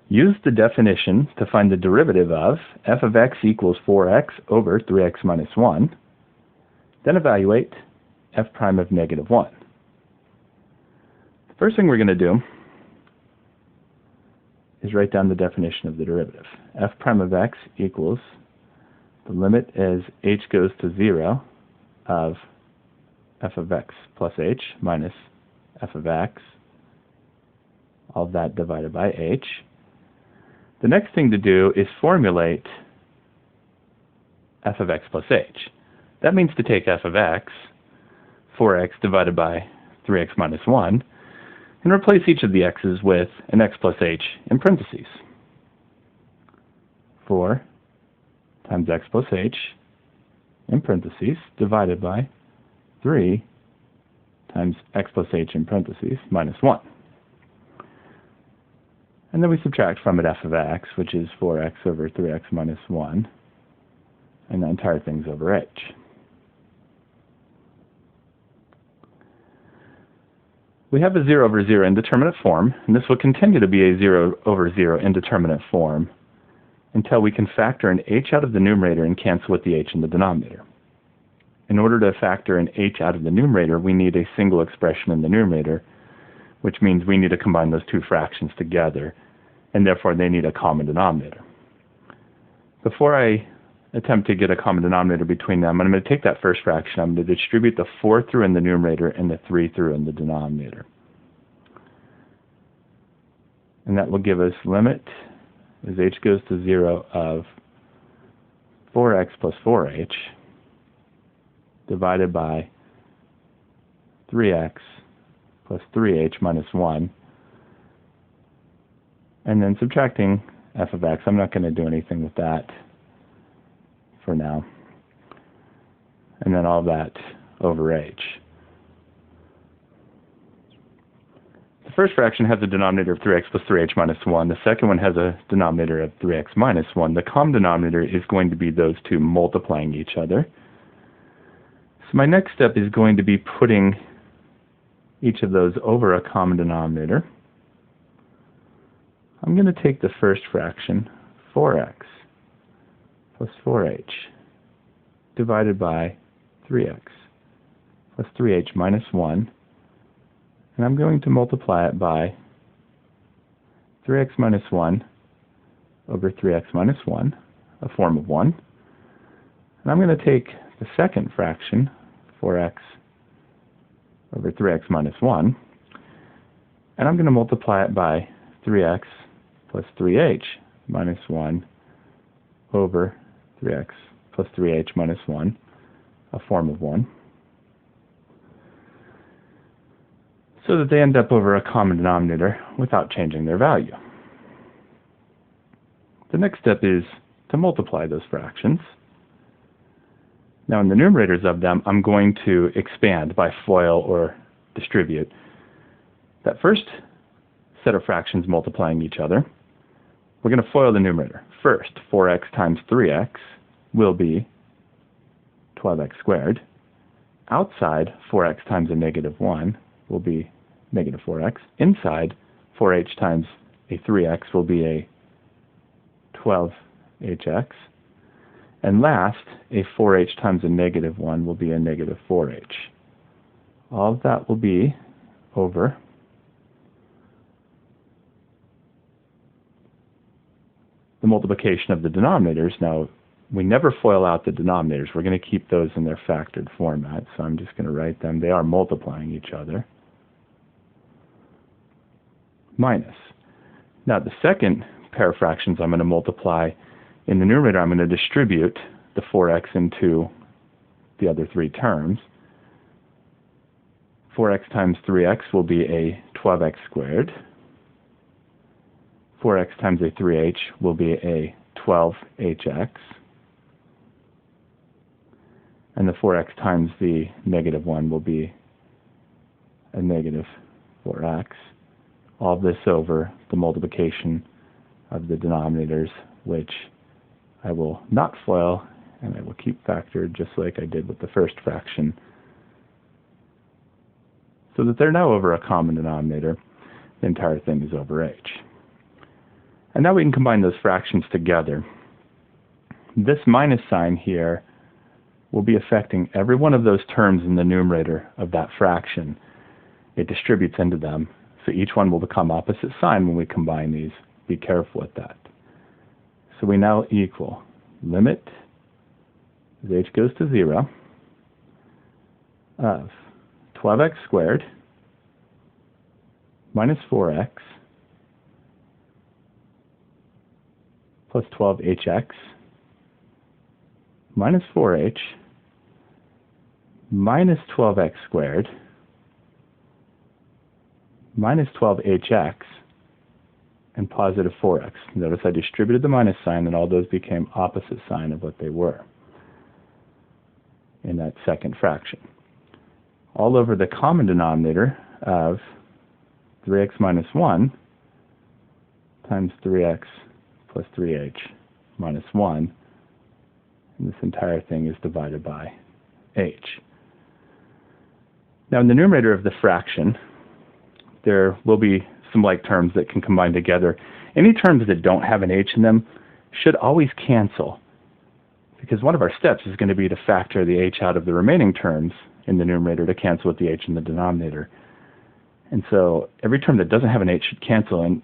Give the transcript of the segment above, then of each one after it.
Use the definition to find the derivative of f of x equals 4x over 3x minus 1. Then evaluate f prime of negative 1. The first thing we're going to do is write down the definition of the derivative. F prime of x equals the limit as h goes to 0 of f of x plus h minus f of x, all of that divided by h. The next thing to do is formulate f of x plus h. That means to take f of x, 4x divided by 3x minus 1, and replace each of the x's with an x plus h in parentheses. 4 times x plus h in parentheses divided by 3 times x plus h in parentheses minus 1. And then we subtract from it f of x, which is 4x over 3x minus 1, and the entire thing's over h. We have a 0 over 0 indeterminate form, and this will continue to be a 0 over 0 indeterminate form until we can factor an h out of the numerator and cancel with the h in the denominator. In order to factor an h out of the numerator, we need a single expression in the numerator, which means we need to combine those two fractions together, and therefore they need a common denominator. Before I attempt to get a common denominator between them, I'm going to take that first fraction, I'm going to distribute the 4 through in the numerator and the 3 through in the denominator. And that will give us limit as h goes to 0 of 4x plus 4h divided by 3x plus 3h minus 1, and then subtracting f of x. I'm not going to do anything with that for now. And then all that over h. The first fraction has a denominator of 3x plus 3h minus 1. The second one has a denominator of 3x minus 1. The common denominator is going to be those two multiplying each other. So my next step is going to be putting each of those over a common denominator. I'm going to take the first fraction, 4x plus 4h divided by 3x plus 3h minus 1, and I'm going to multiply it by 3x minus 1 over 3x minus 1, a form of 1. And I'm going to take the second fraction, 4x over 3x minus 1, and I'm going to multiply it by 3x plus 3h minus 1 over 3x plus 3h minus 1, a form of 1, so that they end up over a common denominator without changing their value. The next step is to multiply those fractions. Now in the numerators of them, I'm going to expand by FOIL or distribute. That first set of fractions multiplying each other, we're going to FOIL the numerator. First, 4x times 3x will be 12x squared. Outside, 4x times a negative 1 will be negative 4x. Inside, 4h times a 3x will be a 12hx. And last, a 4h times a negative 1 will be a negative 4h. All of that will be over the multiplication of the denominators. Now, we never FOIL out the denominators. We're going to keep those in their factored format, so I'm just going to write them. They are multiplying each other. Minus. Now, the second pair of fractions I'm going to multiply. In the numerator, I'm going to distribute the 4x into the other three terms. 4x times 3x will be a 12x squared. 4x times a 3h will be a 12hx. And the 4x times the negative 1 will be a negative 4x. All of this over the multiplication of the denominators, which I will not FOIL, and I will keep factored just like I did with the first fraction, so that they're now over a common denominator. The entire thing is over h. And now we can combine those fractions together. This minus sign here will be affecting every one of those terms in the numerator of that fraction. It distributes into them, so each one will become opposite sign when we combine these. Be careful with that. So we now equal limit, as h goes to 0, of 12x squared minus 4x plus 12hx minus 4h minus 12x squared minus 12hx and positive 4x. Notice I distributed the minus sign and all those became opposite sign of what they were in that second fraction. All over the common denominator of 3x minus 1 times 3x plus 3h minus 1, and this entire thing is divided by h. Now in the numerator of the fraction, there will be some like terms that can combine together. Any terms that don't have an h in them should always cancel, because one of our steps is going to be to factor the h out of the remaining terms in the numerator to cancel with the h in the denominator. And so every term that doesn't have an h should cancel, and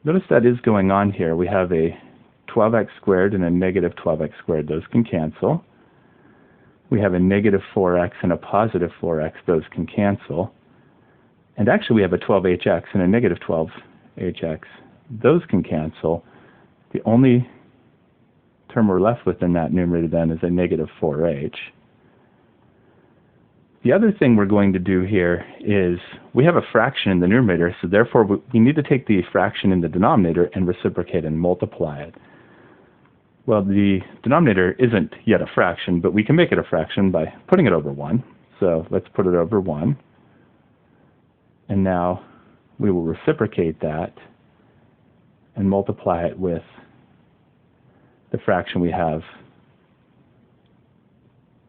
notice that is going on here. We have a 12x squared and a negative 12x squared. Those can cancel. We have a negative 4x and a positive 4x. Those can cancel. And actually we have a 12hx and a negative 12hx. Those can cancel. The only term we're left with in that numerator then is a negative 4h. The other thing we're going to do here is we have a fraction in the numerator, so therefore we need to take the fraction in the denominator and reciprocate and multiply it. Well, the denominator isn't yet a fraction, but we can make it a fraction by putting it over 1. So let's put it over 1. And now we will reciprocate that and multiply it with the fraction we have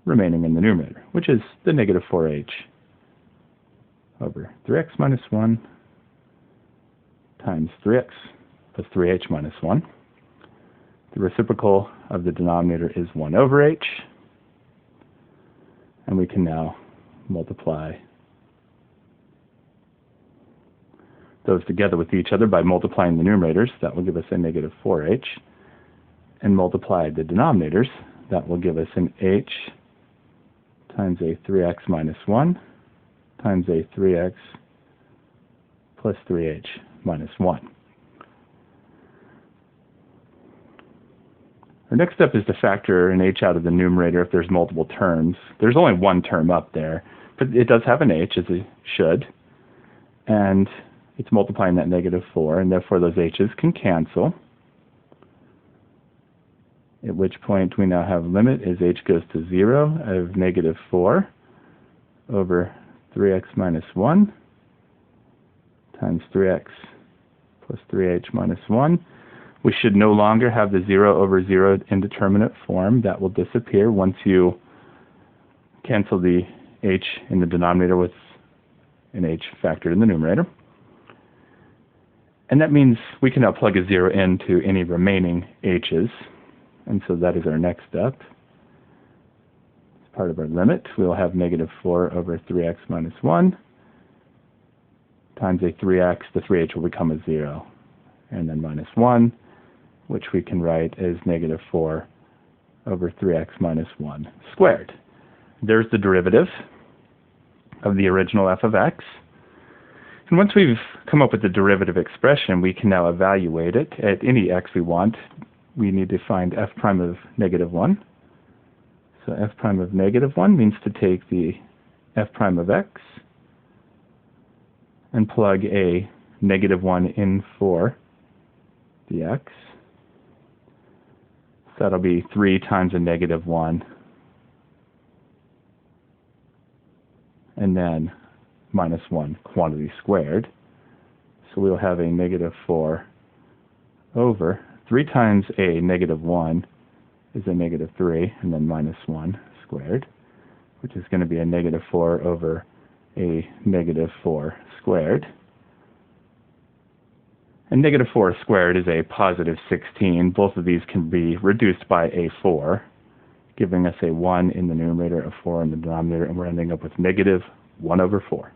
remaining in the numerator, which is the negative 4h over 3x minus 1 times 3x plus 3h minus 1. The reciprocal of the denominator is 1 over h, and we can now multiply those together with each other by multiplying the numerators. That will give us a negative 4h, and multiply the denominators. That will give us an h times a 3x minus 1 times a 3x plus 3h minus 1. Our next step is to factor an h out of the numerator if there's multiple terms. There's only one term up there, but it does have an h, as it should, and it's multiplying that negative 4, and therefore those h's can cancel, at which point we now have limit as h goes to 0 of negative 4 over 3x minus 1 times 3x plus 3h minus 1. We should no longer have the 0 over 0 indeterminate form. That will disappear once you cancel the h in the denominator with an h factored in the numerator. And that means we can now plug a 0 into any remaining h's. And so that is our next step. As part of our limit, we'll have negative 4 over 3x minus 1 times a 3x. The 3h will become a 0. And then minus 1, which we can write as negative 4 over 3x minus 1 squared. There's the derivative of the original f of x. And once we've come up with the derivative expression, we can now evaluate it at any x we want. We need to find f prime of negative 1. So f prime of negative 1 means to take the f prime of x and plug a negative 1 in for the x. So that'll be 3 times a negative 1, and then minus 1 quantity squared. So we'll have a negative 4 over 3 times a negative 1 is a negative 3, and then minus 1 squared, which is going to be a negative 4 over a negative 4 squared. And negative 4 squared is a positive 16. Both of these can be reduced by a 4, giving us a 1 in the numerator, a 4 in the denominator, and we're ending up with negative 1 over 4.